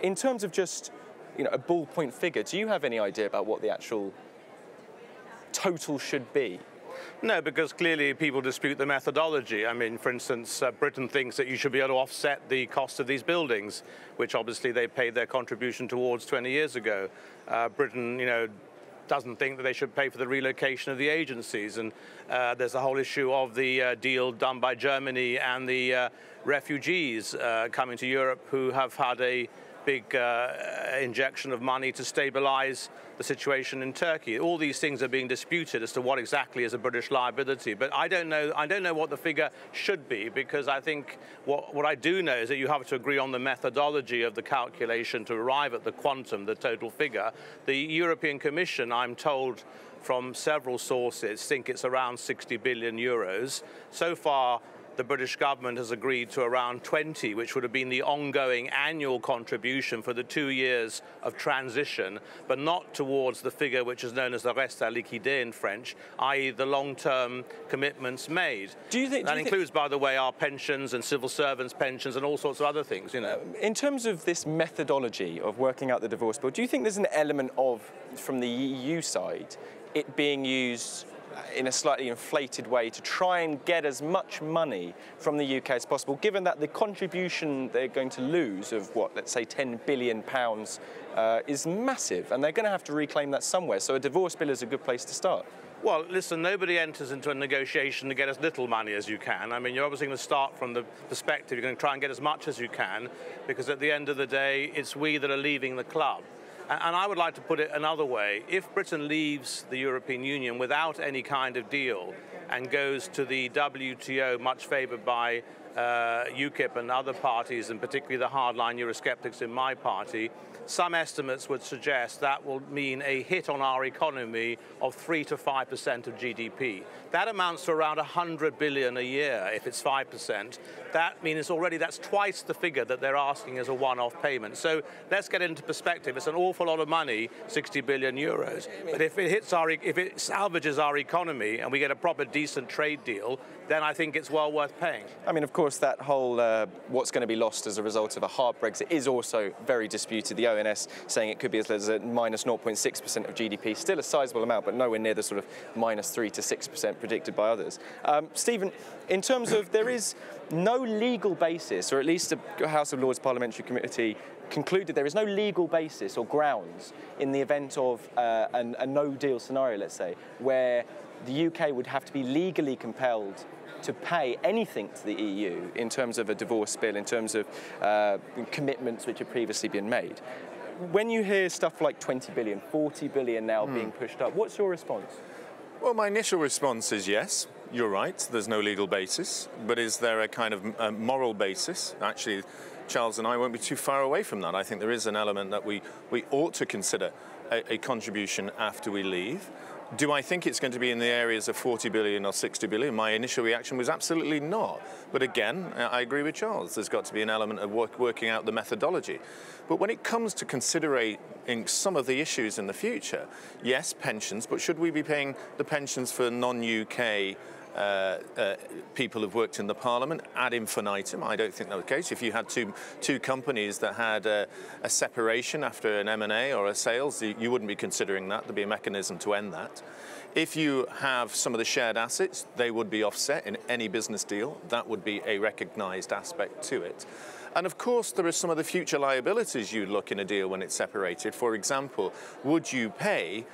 In terms of just, a ballpoint figure, do you have any idea about what the actual total should be? No, because clearly people dispute the methodology. I mean, for instance, Britain thinks that you should be able to offset the cost of these buildings, which obviously they paid their contribution towards 20 years ago. Britain, doesn't think that they should pay for the relocation of the agencies. And there's the whole issue of the deal done by Germany and the refugees coming to Europe who have had a big injection of money to stabilize the situation in Turkey. All these things are being disputed as to what exactly is a British liability. But I don't know what the figure should be, because I think what I do know is that you have to agree on the methodology of the calculation to arrive at the quantum, the total figure. The European Commission, I'm told from several sources, think it's around 60 billion euros. So far, the British government has agreed to around 20, which would have been the ongoing annual contribution for the 2 years of transition, but not towards the figure which is known as the reste à liquider in French, i.e. the long-term commitments made. That includes, by the way, our pensions and civil servants' pensions and all sorts of other things, In terms of this methodology of working out the divorce bill, do you think there's an element of, from the EU side, it being used in a slightly inflated way to try and get as much money from the UK as possible, given that the contribution they're going to lose of, let's say £10 billion is massive, and they're going to have to reclaim that somewhere, so a divorce bill is a good place to start? Well, listen, nobody enters into a negotiation to get as little money as you can. I mean, you're obviously going to start from the perspective, you're going to try and get as much as you can, because at the end of the day, it's we that are leaving the club. And I would like to put it another way. If Britain leaves the European Union without any kind of deal and goes to the WTO, much favoured by UKIP and other parties, and particularly the hardline Eurosceptics in my party, some estimates would suggest that will mean a hit on our economy of 3 to 5% of GDP. That amounts to around 100 billion a year if it's 5%. That means that's twice the figure that they're asking as a one-off payment. So let's get it into perspective. It's an awful lot of money, 60 billion euros. But if it salvages our economy and we get a proper decent trade deal, then I think it's well worth paying. I mean, of course, that whole what's going to be lost as a result of a hard Brexit is also very disputed. The ONS saying it could be as little as minus 0.6% of GDP, still a sizable amount, but nowhere near the sort of minus 3 to 6% predicted by others. Stephen, in terms of there is no legal basis, or at least the House of Lords Parliamentary Committee concluded there is no legal basis or grounds in the event of a no-deal scenario, let's say, where the UK would have to be legally compelled to pay anything to the EU in terms of a divorce bill, in terms of commitments which have previously been made. When you hear stuff like 20 billion, 40 billion now being pushed up, what's your response? Well, my initial response is yes, you're right, there's no legal basis, but is there a kind of moral basis? Actually, Charles and I won't be too far away from that. I think there is an element that we ought to consider a contribution after we leave. Do I think it's going to be in the areas of 40 billion or 60 billion? My initial reaction was absolutely not. But again, I agree with Charles. There's got to be an element of working out the methodology. But when it comes to considering some of the issues in the future, yes, pensions, but should we be paying the pensions for non-UK people who've worked in the Parliament ad infinitum? I don't think that was the case. If you had two companies that had a separation after an M&A or a sales, you wouldn't be considering that. There'd be a mechanism to end that. If you have some of the shared assets, they would be offset in any business deal. That would be a recognised aspect to it. And of course, there are some of the future liabilities you'd look in a deal when it's separated. For example, would you pay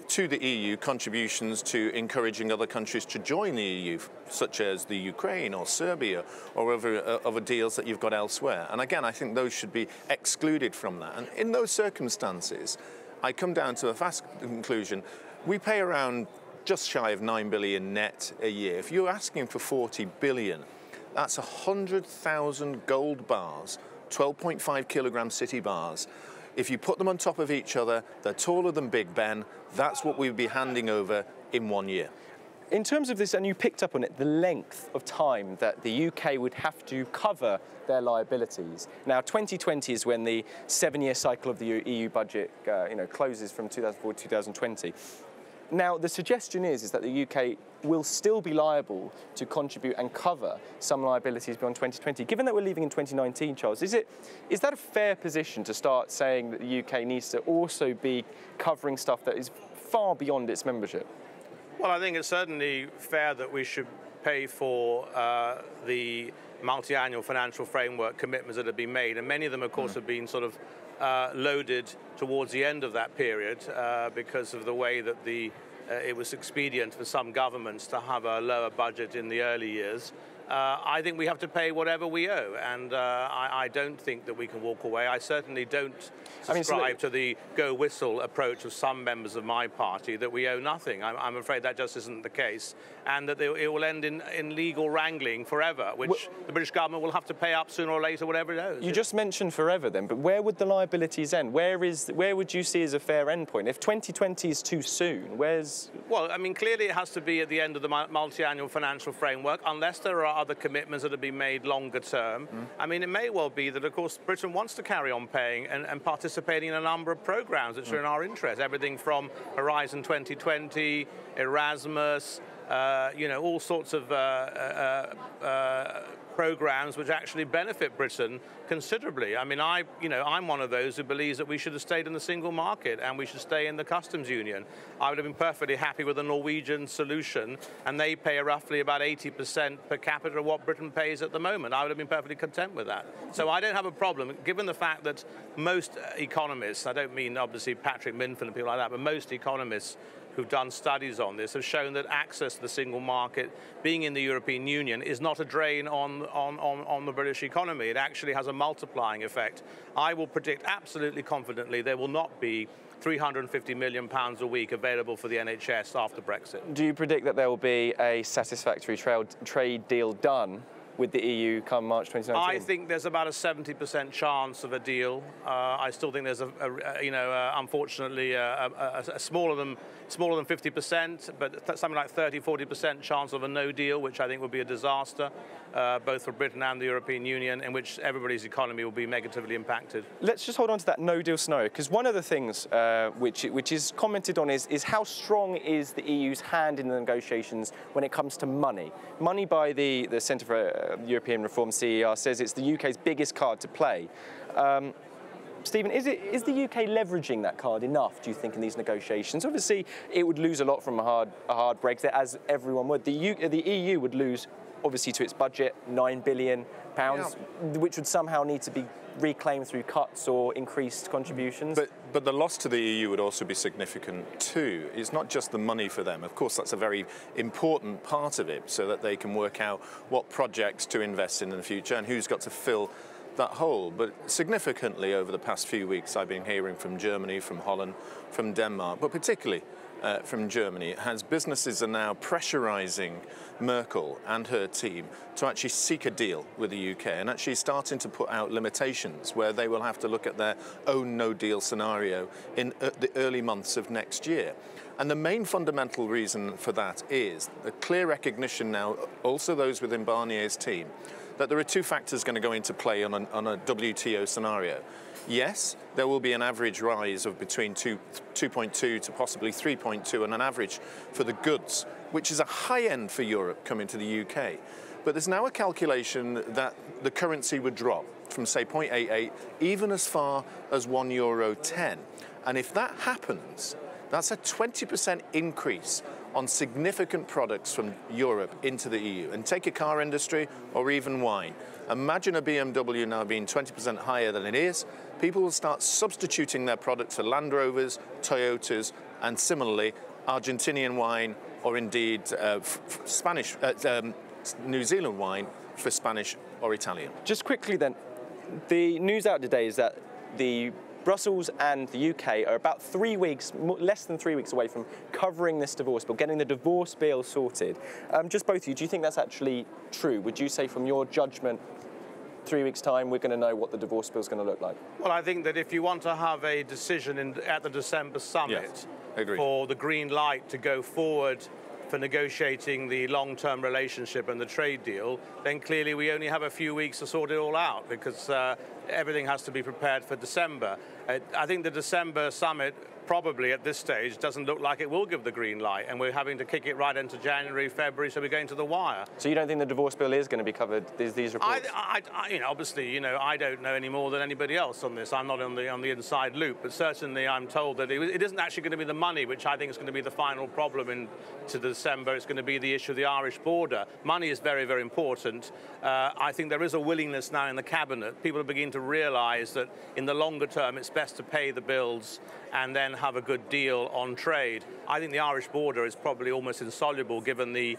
to the EU contributions to encouraging other countries to join the EU, such as the Ukraine or Serbia or other deals that you've got elsewhere? And again, I think those should be excluded from that. And in those circumstances, I come down to a fast conclusion. We pay around just shy of 9 billion net a year. If you're asking for 40 billion, that's 100,000 gold bars, 12.5 kilogram city bars. If you put them on top of each other, they're taller than Big Ben. That's what we'd be handing over in 1 year. In terms of this, and you picked up on it, the length of time that the UK would have to cover their liabilities. Now, 2020 is when the 7-year cycle of the EU budget closes from 2004 to 2020. Now, the suggestion is that the UK will still be liable to contribute and cover some liabilities beyond 2020. Given that we're leaving in 2019, Charles, is that a fair position to start saying that the UK needs to also be covering stuff that is far beyond its membership? Well, I think it's certainly fair that we should pay for the multi-annual financial framework commitments that have been made, and many of them, of course, have been sort of loaded towards the end of that period because of the way that it was expedient for some governments to have a lower budget in the early years. I think we have to pay whatever we owe, and I don't think that we can walk away. I certainly don't subscribe to the go-whistle approach of some members of my party that we owe nothing. I'm afraid that just isn't the case, and that it will end in legal wrangling forever, which the British government will have to pay up sooner or later, whatever it owes. You just mentioned forever then, but where would the liabilities end? Where would you see as a fair endpoint? If 2020 is too soon, where's... Well, I mean, clearly it has to be at the end of the multi-annual financial framework, unless there are other commitments that have been made longer term. I mean, it may well be that, of course, Britain wants to carry on paying and participating in a number of programs which are in our interest. Everything from Horizon 2020, Erasmus, all sorts of programs which actually benefit Britain considerably. I mean, I'm one of those who believes that we should have stayed in the single market and we should stay in the customs union. I would have been perfectly happy with the Norwegian solution, and they pay roughly about 80% per capita of what Britain pays at the moment. I would have been perfectly content with that. So I don't have a problem, given the fact that most economists, I don't mean obviously Patrick Minford and people like that, but most economists who've done studies on this have shown that access to the single market, being in the European Union, is not a drain on the British economy. It actually has a multiplying effect. I will predict absolutely confidently there will not be £350 million a week available for the NHS after Brexit. Do you predict that there will be a satisfactory trade deal done with the EU come March 2019? I think there's about a 70% chance of a deal. I still think there's unfortunately, a smaller than 50%, but something like 30–40% chance of a no deal, which I think would be a disaster, both for Britain and the European Union, in which everybody's economy will be negatively impacted. Let's just hold on to that no deal scenario, because one of the things which is commented on is how strong is the EU's hand in the negotiations when it comes to money. Money by the Centre for European Reform, CER, says it's the UK's biggest card to play. Stephen, is the UK leveraging that card enough, do you think, in these negotiations? Obviously, it would lose a lot from a hard Brexit, as everyone would. The EU would lose, obviously, to its budget, £9 billion, which would somehow need to be reclaimed through cuts or increased contributions. But the loss to the EU would also be significant too. It's not just the money for them. Of course, that's a very important part of it, so that they can work out what projects to invest in the future and who's got to fill that hole. But significantly over the past few weeks, I've been hearing from Germany, from Holland, from Denmark, but particularly from Germany, as businesses are now pressurising Merkel and her team to actually seek a deal with the UK, and actually starting to put out limitations where they will have to look at their own no-deal scenario in the early months of next year. And the main fundamental reason for that is a clear recognition now, also those within Barnier's team, that there are two factors going to go into play on a WTO scenario. Yes, there will be an average rise of between 2.2 to possibly 3.2 on an average for the goods, which is a high end for Europe coming to the UK. But there's now a calculation that the currency would drop from, say, 0.88, even as far as €1.10. And if that happens, that's a 20% increase on significant products from Europe into the EU. And take a car industry or even wine. Imagine a BMW now being 20% higher than it is. People will start substituting their products for Land Rovers, Toyotas, and similarly, Argentinian wine, or indeed New Zealand wine for Spanish or Italian. Just quickly then, the news out today is that the Brussels and the UK are about 3 weeks, less than 3 weeks away from covering this divorce bill, getting the divorce bill sorted. Just both of you, do you think that's actually true? Would you say from your judgment, 3 weeks' time, we're going to know what the divorce bill is going to look like? Well, I think that if you want to have a decision at the December summit for the green light to go forward for negotiating the long-term relationship and the trade deal, then clearly we only have a few weeks to sort it all out, because everything has to be prepared for December. I think the December summit probably at this stage doesn't look like it will give the green light, and we're having to kick it right into January, February, so we're going to the wire. So you don't think the divorce bill is going to be covered, these reports? Obviously, I don't know any more than anybody else on this. I'm not on the inside loop, but certainly I'm told that it isn't actually going to be the money, which I think is going to be the final problem into December. It's going to be the issue of the Irish border. Money is very, very important. I think there is a willingness now in the cabinet. People are beginning to realise that in the longer term, it's best to pay the bills and then have a good deal on trade. I think the Irish border is probably almost insoluble given the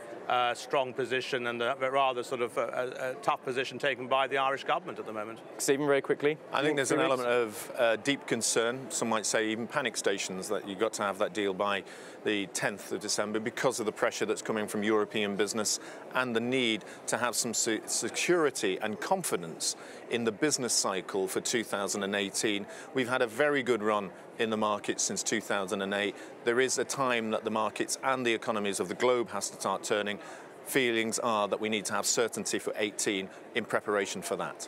strong position and the rather sort of tough position taken by the Irish government at the moment. Stephen, very quickly. I think there's an element of deep concern, some might say even panic stations, that you've got to have that deal by the 10th of December because of the pressure that's coming from European business and the need to have some security and confidence in the business cycle for 2018. We've had a very good run in the market since 2008. There is a time that the markets and the economies of the globe has to start turning. Feelings are that we need to have certainty for 18 in preparation for that.